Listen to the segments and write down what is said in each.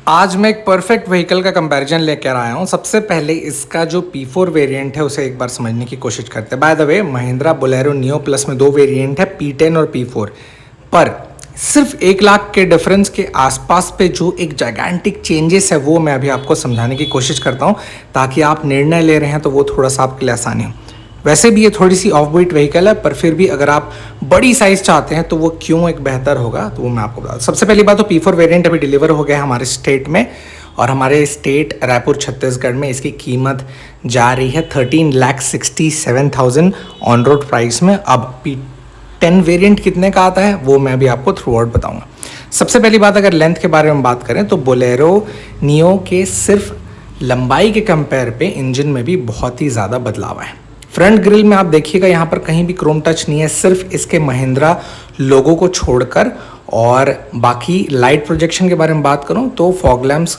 आज मैं एक परफेक्ट व्हीकल का कंपैरिजन लेकर आया हूँ। सबसे पहले इसका जो P4 वेरिएंट है उसे एक बार समझने की कोशिश करते हैं। By the way, Mahindra Bolero neo plus में दो वेरिएंट है, P10 और P4। पर सिर्फ 1 लाख के डिफरेंस के आसपास पे जो एक जाइगेंटिक चेंजेस है वो मैं अभी आपको समझाने की कोशिश करता हूँ, ताकि आप निर्णय ले रहे हैं तो वो थोड़ा सा आपके लिए आसानी हो। वैसे भी ये थोड़ी सी ऑफ बीट व्हीकल है, पर फिर भी अगर आप बड़ी साइज़ चाहते हैं तो वो क्यों एक बेहतर होगा तो वो मैं आपको बता दूँ। सबसे पहली बात तो P4 वेरिएंट अभी डिलीवर हो गया है हमारे स्टेट में, और हमारे स्टेट रायपुर छत्तीसगढ़ में इसकी कीमत जा रही है 13,67,000 ऑन रोड प्राइस में। अब P10 वेरिएंट कितने का आता है वो मैं अभी आपको थ्रू आउट बताऊँगा। सबसे पहली बात, अगर लेंथ के बारे में बात करें तो बोलेरो नियो के सिर्फ लंबाई के कंपेयर पे इंजन में भी बहुत ही ज़्यादा बदलाव है। फ्रंट ग्रिल में आप देखिएगा यहाँ पर कहीं भी क्रोम टच नहीं है, सिर्फ इसके महिंद्रा लोगो को छोड़कर। और बाकी लाइट प्रोजेक्शन के बारे में बात करूँ तो फॉग लैम्प्स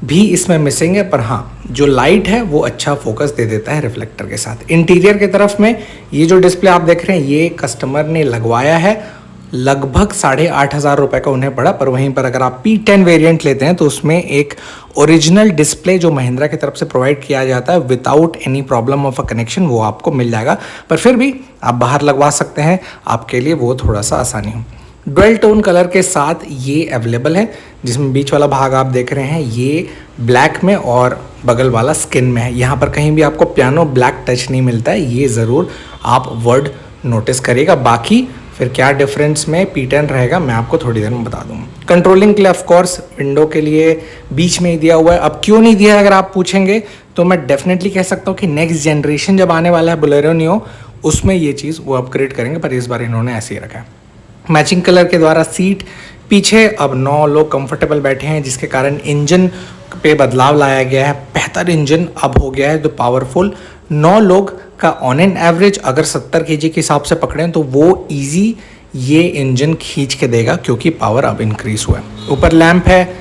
भी इसमें मिसिंग है, पर हाँ जो लाइट है वो अच्छा फोकस दे देता है रिफ्लेक्टर के साथ। इंटीरियर की तरफ में ये जो डिस्प्ले आप देख रहे हैं ये कस्टमर ने लगवाया है, लगभग 8,500 रुपये का उन्हें पड़ा। पर वहीं पर अगर आप P10 वेरिएंट लेते हैं तो उसमें एक ओरिजिनल डिस्प्ले जो महिंद्रा की तरफ से प्रोवाइड किया जाता है without any problem of a connection, वो आपको मिल जाएगा। पर फिर भी आप बाहर लगवा सकते हैं, आपके लिए वो थोड़ा सा आसानी हो। डुअल टोन कलर के साथ ये अवेलेबल है, जिसमें बीच वाला भाग आप देख रहे हैं ये ब्लैक में और बगल वाला स्किन में है। यहाँ पर कहीं भी आपको पियानो ब्लैक टच नहीं मिलता है, ये ज़रूर आप वर्ड नोटिस करिएगा। बाकी फिर क्या डिफरेंस में P10 रहेगा मैं आपको थोड़ी देर में बता दूंगा। कंट्रोलिंग के लिए ऑफ कोर्स विंडो के लिए बीच में ही दिया हुआ है। अब क्यों नहीं दिया है अगर आप पूछेंगे तो मैं डेफिनेटली कह सकता हूँ कि नेक्स्ट जनरेशन जब आने वाला है बोलेरो नियो उसमें ये चीज़ वो अपग्रेड करेंगे, पर इस बार इन्होंने ऐसे ही रखा है। मैचिंग कलर के द्वारा सीट पीछे अब 9 लोग कंफर्टेबल बैठे हैं, जिसके कारण इंजन पे बदलाव लाया गया है। बेहतर इंजन अब हो गया है जो पावरफुल 9 लोग का ऑन एन एवरेज अगर 70 kg के हिसाब से पकड़ें तो वो इजी ये इंजन खींच के देगा, क्योंकि पावर अब इंक्रीज हुआ है। ऊपर लैंप है,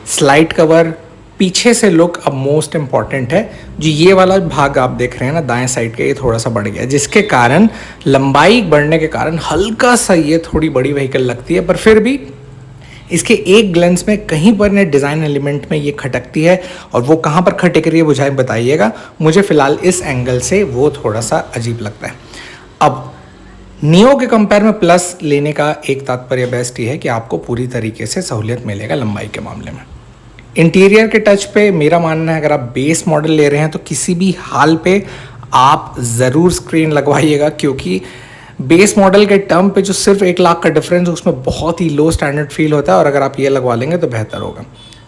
स्लाइड कवर, पीछे से लुक अब मोस्ट इंपॉर्टेंट है। जो ये वाला भाग आप देख रहे हैं ना दाएं साइड के, ये थोड़ा सा बढ़ गया, जिसके कारण लंबाई बढ़ने के कारण हल्का सा ये थोड़ी बड़ी व्हीकल लगती है। पर फिर भी इसके एक ग्लेंस में कहीं पर ने डिज़ाइन एलिमेंट में ये खटकती है, और वो कहाँ पर खटक रही है बुझाए बताइएगा। मुझे फ़िलहाल इस एंगल से वो थोड़ा सा अजीब लगता है। अब नियो के कंपेयर में प्लस लेने का एक तात्पर्य बेस्ट ये है कि आपको पूरी तरीके से सहूलियत मिलेगा लंबाई के मामले में। इंटीरियर के टच पे मेरा मानना है अगर आप बेस मॉडल ले रहे हैं तो किसी भी हाल पे आप ज़रूर स्क्रीन लगवाइएगा, क्योंकि बेस मॉडल के टर्म पे जो सिर्फ 1 लाख का डिफरेंस है उसमें बहुत ही लो स्टैंडर्ड फील होता है, और अगर आप ये लगवा लेंगे तो बेहतर होगा।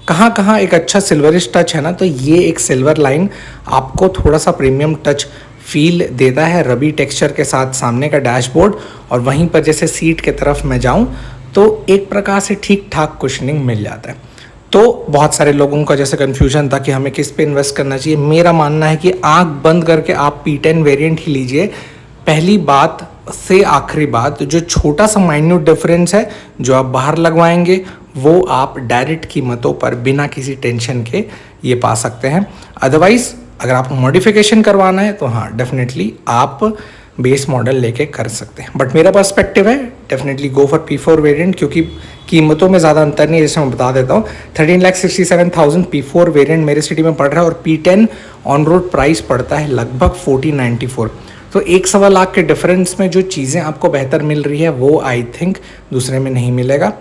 कहाँ कहाँ एक अच्छा सिल्वरिश टच है ना, तो ये एक सिल्वर लाइन आपको थोड़ा सा प्रीमियम टच फील देता है रबी टेक्सचर के साथ सामने का डैशबोर्ड। और वहीं पर जैसे सीट के तरफ मैं जाऊँ तो एक प्रकार से ठीक ठाक कुशनिंग मिल जाता है। तो बहुत सारे लोगों का जैसे कन्फ्यूजन था कि हमें किस पे इन्वेस्ट करना चाहिए, मेरा मानना है कि आंख बंद करके आप P10 वेरिएंट ही लीजिए। पहली बात से आखिरी बात, जो छोटा सा माइन्यूट डिफरेंस है जो आप बाहर लगवाएंगे वो आप डायरेक्ट कीमतों पर बिना किसी टेंशन के ये पा सकते हैं। अदरवाइज़ अगर आपको मॉडिफिकेशन करवाना है तो हाँ डेफिनेटली आप बेस मॉडल लेके कर सकते हैं। बट मेरा पर्सपेक्टिव है definitely go for P4 variant, क्योंकि कीमतों में ज़्यादा अंतर नहीं है। जैसे मैं बता देता हूँ 13,67,000 P4 वेरिएंट मेरे सिटी में पड़ रहा है, और P10 ऑन रोड प्राइस पड़ता है लगभग 1494। तो 1.25 लाख के डिफरेंस में जो चीज़ें आपको बेहतर मिल रही है वो आई थिंक दूसरे में नहीं मिलेगा।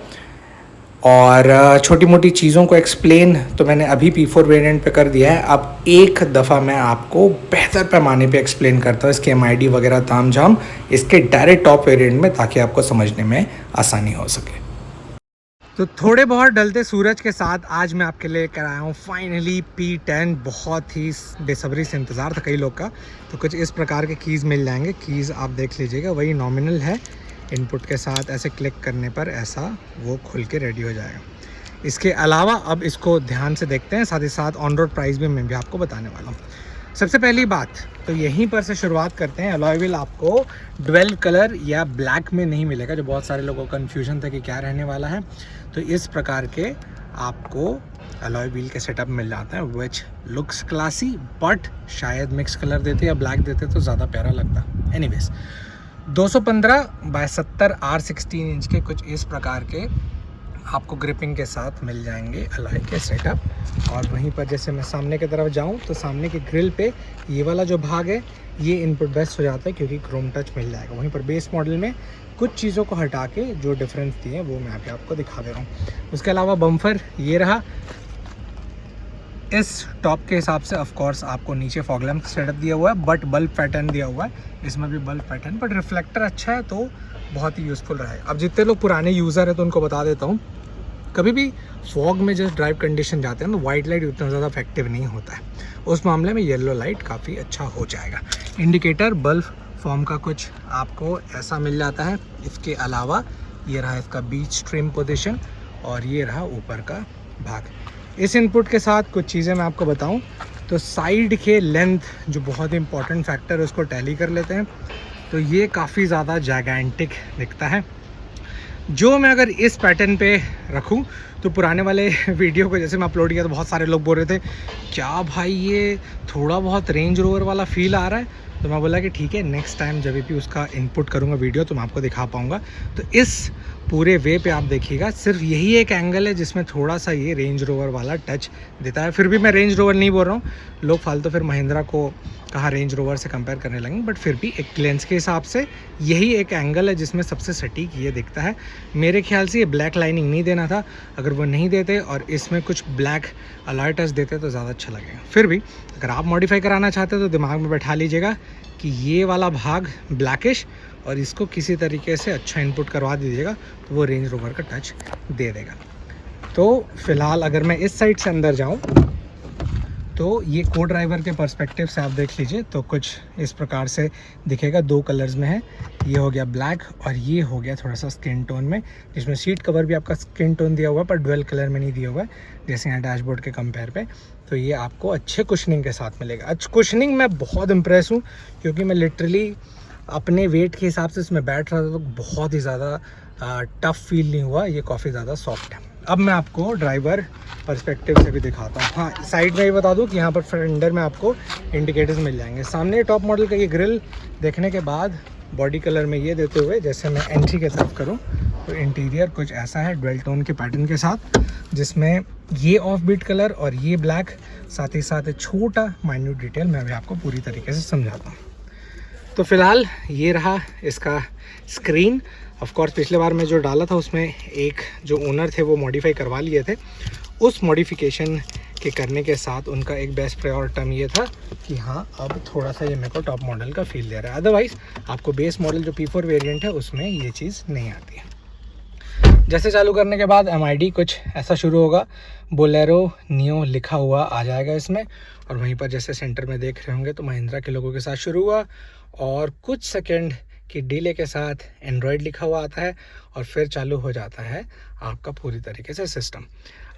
और छोटी मोटी चीज़ों को एक्सप्लेन तो मैंने अभी P4 वेरिएंट पे कर दिया है। अब एक दफ़ा मैं आपको बेहतर पैमाने पे एक्सप्लेन करता हूँ इसके MID वगैरह ताम झाम इसके डायरेक्ट टॉप वेरिएंट में, ताकि आपको समझने में आसानी हो सके। तो थोड़े बहुत ढलते सूरज के साथ आज मैं आपके लिए कर आया हूँ फाइनली P10। बहुत ही बेसब्री से इंतज़ार था कई लोग का। तो कुछ इस प्रकार के कीज़ मिल जाएंगे। कीज़ आप देख लीजिएगा, वही नॉमिनल है, इनपुट के साथ ऐसे क्लिक करने पर ऐसा वो खुल के रेडी हो जाएगा। इसके अलावा अब इसको ध्यान से देखते हैं, साथ ही साथ ऑन रोड प्राइस भी मैं भी आपको बताने वाला हूँ। सबसे पहली बात तो यहीं पर से शुरुआत करते हैं। अलॉय व्हील आपको ड्वेल कलर या ब्लैक में नहीं मिलेगा, जो बहुत सारे लोगों को कन्फ्यूजन था कि क्या रहने वाला है। तो इस प्रकार के आपको अलॉय व्हील के सेटअप मिल जाते हैं, विच लुक्स क्लासी, बट शायद मिक्स कलर देते या ब्लैक देते तो ज़्यादा प्यारा लगता। एनीवेज 215 बाय 70 R16 इंच के कुछ इस प्रकार के आपको ग्रिपिंग के साथ मिल जाएंगे अलॉय के सेटअप। और वहीं पर जैसे मैं सामने की तरफ जाऊं तो सामने की ग्रिल पे ये वाला जो भाग है ये इनपुट बेस्ट हो जाता है क्योंकि क्रोम टच मिल जाएगा। वहीं पर बेस मॉडल में कुछ चीज़ों को हटा के जो डिफरेंस दिए हैं वो मैं यहाँ पे आपको दिखा दे रहा हूँ। उसके अलावा बम्फर ये रहा। इस टॉप के हिसाब से ऑफ कोर्स आपको नीचे फॉग लैम्प सेटअप दिया हुआ है, बट बल्ब पैटर्न दिया हुआ है, इसमें भी बल्ब पैटर्न, बट रिफ्लेक्टर अच्छा है तो बहुत ही यूज़फुल रहेगा। अब जितने लोग पुराने यूज़र हैं तो उनको बता देता हूँ, कभी भी फॉग में जस्ट ड्राइव कंडीशन जाते हैं तो वाइट लाइट उतना ज़्यादा इफेक्टिव नहीं होता है, उस मामले में येलो लाइट काफ़ी अच्छा हो जाएगा। इंडिकेटर बल्ब फॉर्म का कुछ आपको ऐसा मिल जाता है। इसके अलावा ये रहा इसका बीच ट्रिम पोजीशन और ये रहा ऊपर का भाग। इस इनपुट के साथ कुछ चीज़ें मैं आपको बताऊं तो साइड के लेंथ जो बहुत इंपॉर्टेंट फैक्टर है उसको टैली कर लेते हैं तो ये काफ़ी ज़्यादा जायगेंटिक दिखता है। जो मैं अगर इस पैटर्न पे रखूं तो पुराने वाले वीडियो को जैसे मैं अपलोड किया तो बहुत सारे लोग बोल रहे थे क्या भाई ये थोड़ा बहुत रेंज रोवर वाला फील आ रहा है, तो मैं बोला कि ठीक है नेक्स्ट टाइम जब भी उसका इनपुट करूँगा वीडियो तो मैं आपको दिखा पाऊँगा। तो इस पूरे वे पे आप देखिएगा सिर्फ यही एक एंगल है जिसमें थोड़ा सा ये रेंज रोवर वाला टच देता है। फिर भी मैं रेंज रोवर नहीं बोल रहा हूँ, लोग फालतू फिर महिंद्रा को कहाँ रेंज रोवर से कंपेयर करने लगेंगे, बट फिर भी एक लेंस के हिसाब से यही एक एंगल है जिसमें सबसे सटीक ये दिखता है। मेरे ख्याल से ये ब्लैक लाइनिंग नहीं देना था, अगर वो नहीं देते और इसमें कुछ ब्लैक अलॉय टच देते तो ज़्यादा अच्छा लगेगा। फिर भी अगर आप मॉडिफाई कराना चाहते हो तो दिमाग में बैठा लीजिएगा कि ये वाला भाग ब्लैकिश और इसको किसी तरीके से अच्छा इनपुट करवा दीजिएगा तो वो रेंज रोवर का टच दे देगा। तो फिलहाल अगर मैं इस साइड से अंदर जाऊं तो ये को ड्राइवर के पर्सपेक्टिव से आप देख लीजिए तो कुछ इस प्रकार से दिखेगा। दो कलर्स में है, ये हो गया ब्लैक और ये हो गया थोड़ा सा स्किन टोन में, जिसमें सीट कवर भी आपका स्किन टोन दिया हुआ है पर डुअल कलर में नहीं दिया हुआ है जैसे यहाँ डैशबोर्ड के कंपेयर पे। तो ये आपको अच्छे कुशनिंग के साथ मिलेगा। अच्छा कुशनिंग मैं बहुत इम्प्रेस हूँ क्योंकि मैं लिटरली अपने वेट के हिसाब से इसमें बैठ रहा था तो बहुत ही ज़्यादा टफ़ फील नहीं हुआ, ये काफ़ी ज़्यादा सॉफ्ट है। अब मैं आपको ड्राइवर पर्सपेक्टिव से भी दिखाता हूँ। हाँ साइड में ये बता दूँ कि यहाँ पर फेंडर में आपको इंडिकेटर्स मिल जाएंगे। सामने टॉप मॉडल का ये ग्रिल देखने के बाद बॉडी कलर में ये देते हुए जैसे मैं एंट्री की तरफ करूँ तो इंटीरियर कुछ ऐसा है डुअल टोन के पैटर्न के साथ, जिसमें ये ऑफ बीट कलर और ये ब्लैक, साथ ही साथ छोटा माइन्यूट डिटेल मैं भी आपको पूरी तरीके से समझाता हूँ। तो फिलहाल ये रहा इसका स्क्रीन। ऑफ कोर्स पिछले बार मैं जो डाला था उसमें एक जो ओनर थे वो मॉडिफाई करवा लिए थे, उस मॉडिफिकेशन के करने के साथ उनका एक बेस्ट प्रायोर टर्म ये था कि हाँ अब थोड़ा सा ये मेरे को टॉप मॉडल का फील दे रहा है। अदरवाइज़ आपको बेस मॉडल जो P4 वेरिएंट है उसमें ये चीज़ नहीं आती है। जैसे चालू करने के बाद MID कुछ ऐसा शुरू होगा, बोलेरो नियो लिखा हुआ आ जाएगा इसमें, और वहीं पर जैसे सेंटर में देख रहे होंगे तो महिंद्रा के लोगों के साथ शुरू हुआ और कुछ सेकंड की डिले के साथ एंड्रॉयड लिखा हुआ आता है और फिर चालू हो जाता है आपका पूरी तरीके से सिस्टम।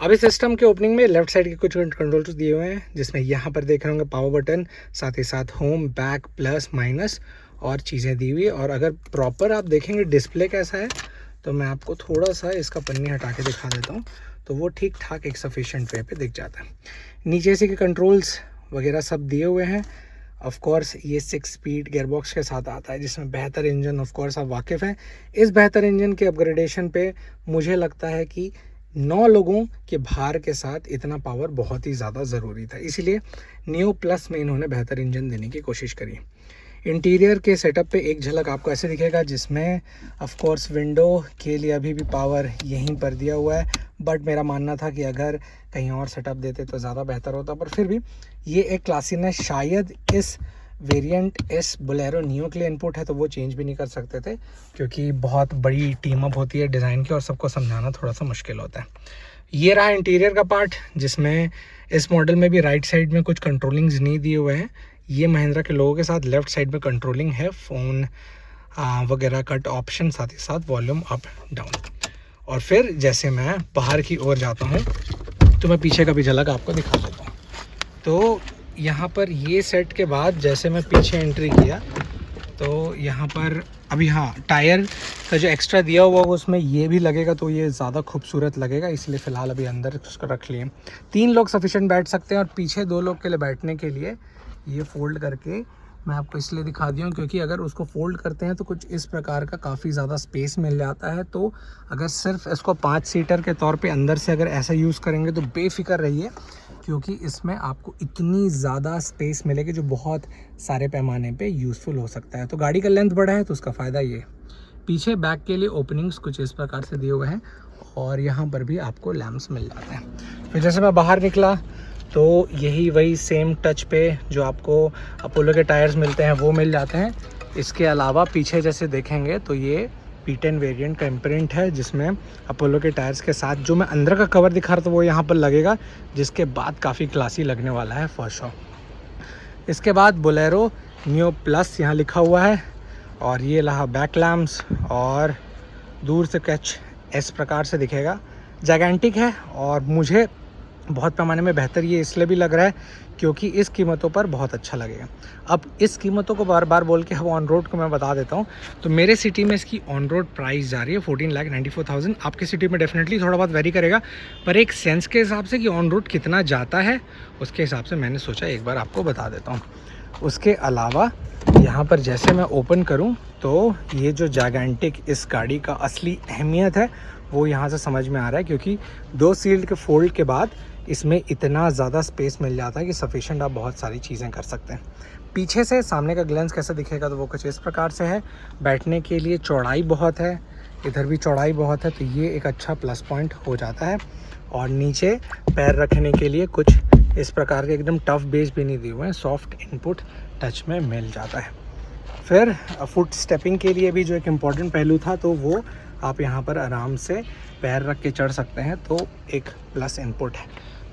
अब इस सिस्टम के ओपनिंग में लेफ्ट साइड के कुछ कंट्रोल्स दिए हुए हैं जिसमें यहाँ पर देख रहे होंगे पावर बटन, साथ ही साथ होम, बैक, प्लस, माइनस और चीज़ें दी हुई है। और अगर प्रॉपर आप देखेंगे डिस्प्ले कैसा है तो मैं आपको थोड़ा सा इसका पन्नी हटा के दिखा देता हूँ तो वो ठीक ठाक एक सफिशिएंट वे पे दिख जाता है। नीचे से के कंट्रोल्स वगैरह सब दिए हुए हैं। ऑफ कोर्स ये 6 स्पीड गियरबॉक्स के साथ आता है जिसमें बेहतर इंजन, ऑफ कोर्स आप वाकिफ़ हैं। इस बेहतर इंजन के अपग्रेडेशन पे मुझे लगता है कि 9 लोगों के भार के साथ इतना पावर बहुत ही ज़्यादा ज़रूरी था, इसीलिए नियो प्लस में इन्होंने बेहतर इंजन देने की कोशिश करी। इंटीरियर के सेटअप पे एक झलक आपको ऐसे दिखेगा जिसमें ऑफ कोर्स विंडो के लिए अभी भी पावर यहीं पर दिया हुआ है, बट मेरा मानना था कि अगर कहीं और सेटअप देते तो ज़्यादा बेहतर होता, पर फिर भी ये एक क्लासीनेस शायद इस वेरिएंट इस बोलेरो नियो के लिए इनपुट है तो वो चेंज भी नहीं कर सकते थे क्योंकि बहुत बड़ी टीम अप होती है डिज़ाइन की और सबको समझाना थोड़ा सा मुश्किल होता है। ये रहा इंटीरियर का पार्ट जिसमें इस मॉडल में भी राइट साइड में कुछ कंट्रोलिंग्स नहीं दिए हुए हैं। ये महिंद्रा के लोगों के साथ लेफ़्ट साइड में कंट्रोलिंग है, फ़ोन वगैरह कट ऑप्शन, साथ ही साथ वॉल्यूम अप डाउन। और फिर जैसे मैं बाहर की ओर जाता हूँ तो मैं पीछे का भी झलक आपको दिखा देता हूँ। तो यहाँ पर ये सेट के बाद जैसे मैं पीछे एंट्री किया तो यहाँ पर अभी हाँ टायर का जो एक्स्ट्रा दिया हुआ होगा उसमें ये भी लगेगा तो ये ज़्यादा खूबसूरत लगेगा, इसलिए फ़िलहाल अभी अंदर उसको रख लिए। 3 लोग सफिशिएंट बैठ सकते हैं और पीछे 2 लोग के लिए बैठने के लिए ये फोल्ड करके मैं आपको इसलिए दिखा दिया हूँ क्योंकि अगर उसको फोल्ड करते हैं तो कुछ इस प्रकार का काफ़ी ज़्यादा स्पेस मिल जाता है। तो अगर सिर्फ इसको 5 सीटर के तौर पे अंदर से अगर ऐसा यूज़ करेंगे तो बेफिक्र रहिए, क्योंकि इसमें आपको इतनी ज़्यादा स्पेस मिलेगी जो बहुत सारे पैमाने पे यूज़फुल हो सकता है। तो गाड़ी का लेंथ बड़ा है तो उसका फ़ायदा ये। पीछे बैक के लिए ओपनिंग्स कुछ इस प्रकार से दिए हुए हैं और यहाँ पर भी आपको लैंप्स मिल जाते हैं। फिर जैसे मैं बाहर निकला तो यही वही सेम टच पे जो आपको अपोलो के टायर्स मिलते हैं वो मिल जाते हैं। इसके अलावा पीछे जैसे देखेंगे तो ये P10 वेरिएंट का इम्प्रिंट है, जिसमें अपोलो के टायर्स के साथ जो मैं अंदर का कवर दिखा रहा था वो यहाँ पर लगेगा, जिसके बाद काफ़ी क्लासी लगने वाला है फॉर श्योर। इसके बाद बोलेरो नियो प्लस यहाँ लिखा हुआ है और ये रहा बैक लैम्प्स और दूर से कैच इस प्रकार से दिखेगा। जायगेंटिक है और मुझे बहुत पैमाने में बेहतर ये इसलिए भी लग रहा है क्योंकि इस कीमतों पर बहुत अच्छा लगेगा। अब इस कीमतों को बार बार बोल के अब ऑन रोड को मैं बता देता हूँ। तो मेरे सिटी में इसकी ऑन रोड प्राइस जा रही है 14,94,000। आपकी सिटी में डेफिनेटली थोड़ा बहुत वेरी करेगा, पर एक सेंस के हिसाब से कि ऑन रोड कितना जाता है उसके हिसाब से मैंने सोचा एक बार आपको बता देता हूँ। उसके अलावा यहाँ पर जैसे मैं ओपन करूँ तो ये जो जायगेंटिक इस गाड़ी का असली अहमियत है वो यहाँ से समझ में आ रहा है, क्योंकि 2 सील्ड के फोल्ड के बाद इसमें इतना ज़्यादा स्पेस मिल जाता है कि सफिशेंट आप बहुत सारी चीज़ें कर सकते हैं। पीछे से सामने का ग्लेंस कैसे दिखेगा तो वो कुछ इस प्रकार से है। बैठने के लिए चौड़ाई बहुत है, इधर भी चौड़ाई बहुत है, तो ये एक अच्छा प्लस पॉइंट हो जाता है। और नीचे पैर रखने के लिए कुछ इस प्रकार के एकदम टफ बेस भी नहीं दिए हुए हैं, सॉफ्ट इनपुट टच में मिल जाता है। फिर फुट स्टेपिंग के लिए भी जो एक इम्पॉर्टेंट पहलू था तो वो आप यहाँ पर आराम से पैर रख के चढ़ सकते हैं, तो एक प्लस इनपुट है।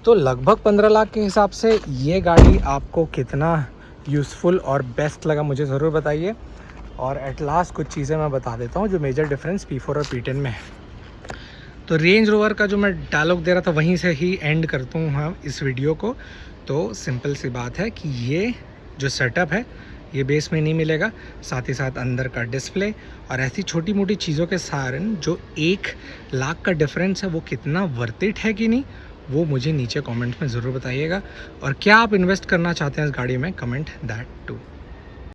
तो लगभग 15 लाख के हिसाब से ये गाड़ी आपको कितना यूज़फुल और बेस्ट लगा मुझे ज़रूर बताइए। और एट लास्ट कुछ चीज़ें मैं बता देता हूँ जो मेजर डिफरेंस P4 और P10 में है। तो रेंज रोवर का जो मैं डायलॉग दे रहा था वहीं से ही एंड करता हूँ हाँ इस वीडियो को। तो सिंपल सी बात है कि ये जो सेटअप है ये बेस में नहीं मिलेगा, साथ ही साथ अंदर का डिस्प्ले और ऐसी छोटी मोटी चीज़ों के कारण जो 1 लाख का डिफरेंस है वो कितना वर्थ इट है कि नहीं, वो मुझे नीचे कमेंट में ज़रूर बताइएगा। और क्या आप इन्वेस्ट करना चाहते हैं इस गाड़ी में, कमेंट दैट टू।